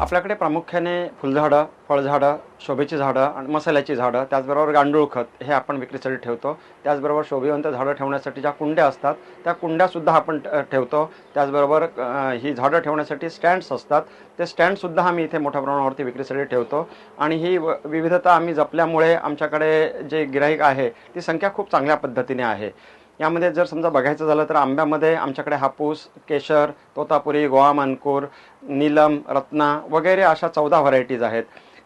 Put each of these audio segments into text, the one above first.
आपल्याकडे प्रामुख्याने फुलझाडं, फळझाडं, शोभेची झाडं आणि मसाल्याची झाडं, त्याचबरोबर गांडूळ खत हे आपण विक्रीसाठी ठेवतो. त्याचबरोबर शोभिवंत झाडं ठेवण्यासाठी ज्या कुंड्या असतात, त्या कुंड्यासुद्धा आपण ठेवतो. त्याचबरोबर ही झाडं ठेवण्यासाठी स्टँड्स असतात, ते स्टँडसुद्धा आम्ही इथे मोठ्या प्रमाणावरती विक्रीसाठी ठेवतो. आणि ही विविधता आम्ही जपल्यामुळे आमच्याकडे जे गिऱ्हाईक आहे, ती संख्या खूप चांगल्या पद्धतीने आहे. यामध्ये जर समजा बघायचं झालं तर आंब्यामध्ये आमच्याकडे हापूस, केशर, तोतापुरी, गोवा मानपूर, नीलम, रत्ना वगैरे अशा 14 व्हरायटीज आहेत.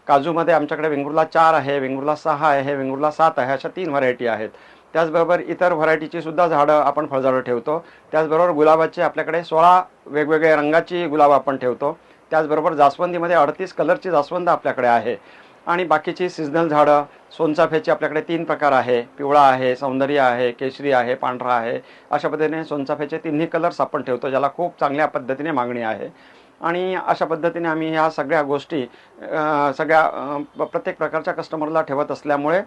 काजूमध्ये आमच्याकडे वेंगुर्ला 4 आहे, वेंगुर्ला 6 आहे, वेंगुर्ला 7 आहे, अशा 3 व्हरायटी आहेत. त्याचबरोबर इतर व्हरायटीची सुद्धा झाडं आपण फळझाडं ठेवतो. त्याचबरोबर गुलाबाचे आपल्याकडे 16 वेगवेगळ्या रंगाची गुलाब आपण ठेवतो. त्याचबरोबर जास्वंदीमध्ये 38 कलरची जास्वंद आपल्याकडे आहे. आणि बाकीची सीझनल झाडं, सोनचाफ्याचे आपल्याकडे 3 प्रकार आहे, पिवळा आहे, सौंदर्य आहे, केशरी आहे, पांढरा आहे. अशा पद्धतीने सोनचाफ्याचे तिन्ही कलर्स आपण ठेवतो, ज्याला खूप चांगल्या पद्धतीने मागणी आहे. आणि अशा पद्धतीने आम्ही ह्या सगळ्या गोष्टी प्रत्येक प्रकारच्या कस्टमरला ठेवत असल्यामुळे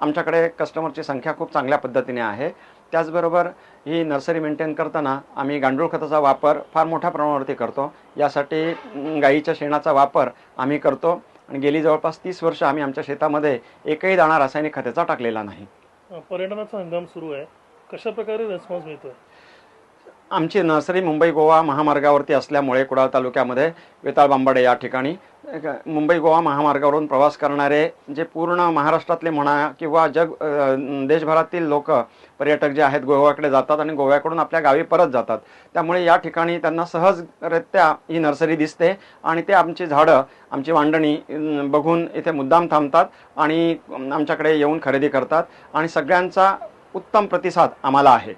आमच्याकडे कस्टमरची संख्या खूप चांगल्या पद्धतीने आहे. त्याचबरोबर ही नर्सरी मेंटेन करताना आम्ही गांडूळ खताचा वापर फार मोठ्या प्रमाणावरती करतो. यासाठी गाईच्या शेणाचा वापर आम्ही करतो आणि गेली जवळपास 30 वर्ष आम्ही आमच्या शेतामध्ये एकही दाणा रासायनिक खताचा टाकलेला नाही. पर्यटनाचा हंगाम सुरू आहे, कशा प्रकारे रिस्पॉन्स मिळतोय? आमची नर्सरी मुंबई गोवा महामार्गावरती असल्यामुळे कुडाळ तालुक्यामध्ये वेताळ बांबाडे या ठिकाणी मुंबई गोवा महामार्गावरून प्रवास करणारे जे पूर्ण महाराष्ट्रातले म्हणा किंवा देशभरातील लोक पर्यटक जे आहेत गोव्याकडे जातात आणि गोव्याकडून आपल्या गावी परत जातात. त्यामुळे या ठिकाणी त्यांना सहजरित्या ही नर्सरी दिसते आणि ते आमची झाडं, आमची मांडणी बघून इथे मुद्दाम थांबतात आणि आमच्याकडे येऊन खरेदी करतात आणि सगळ्यांचा उत्तम प्रतिसाद आम्हाला आहे.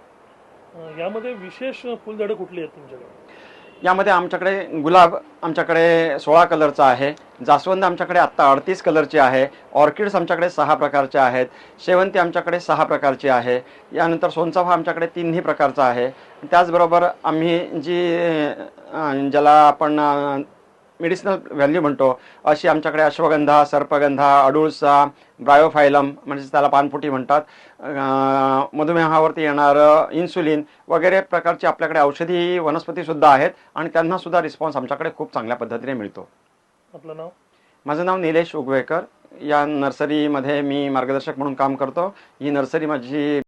यामध्ये विशेष फुलझाडं कुठली आहेत तुमच्याकडे? यामध्ये आमच्याकडे गुलाब आमच्याकडे 16 कलरचा आहे, जास्वंद आमच्याकडे आत्ता 38 कलरची आहे, ऑर्किड्स आमच्याकडे 6 प्रकारचे आहेत, शेवंती आमच्याकडे 6 प्रकारची आहे, यानंतर सोनचाफा आमच्याकडे 3ही प्रकारचा आहे. त्याचबरोबर आम्ही ज्याला आपण मेडिसिनल व्हॅल्यू म्हणतो अशी आमच्याकडे अश्वगंधा, सर्पगंधा, अडुळसा, ब्रायोफायलम म्हणजे त्याला पानफुटी म्हणतात, मधुमेहावरती येणारं इन्सुलिन वगैरे प्रकारची आपल्याकडे औषधी वनस्पतीसुद्धा आहेत आणि त्यांनासुद्धा रिस्पॉन्स आमच्याकडे खूप चांगल्या पद्धतीने मिळतो. आपलं नाव? माझं नाव निलेश उगवेकर. या नर्सरीमध्ये मी मार्गदर्शक म्हणून काम करतो. ही नर्सरी माझी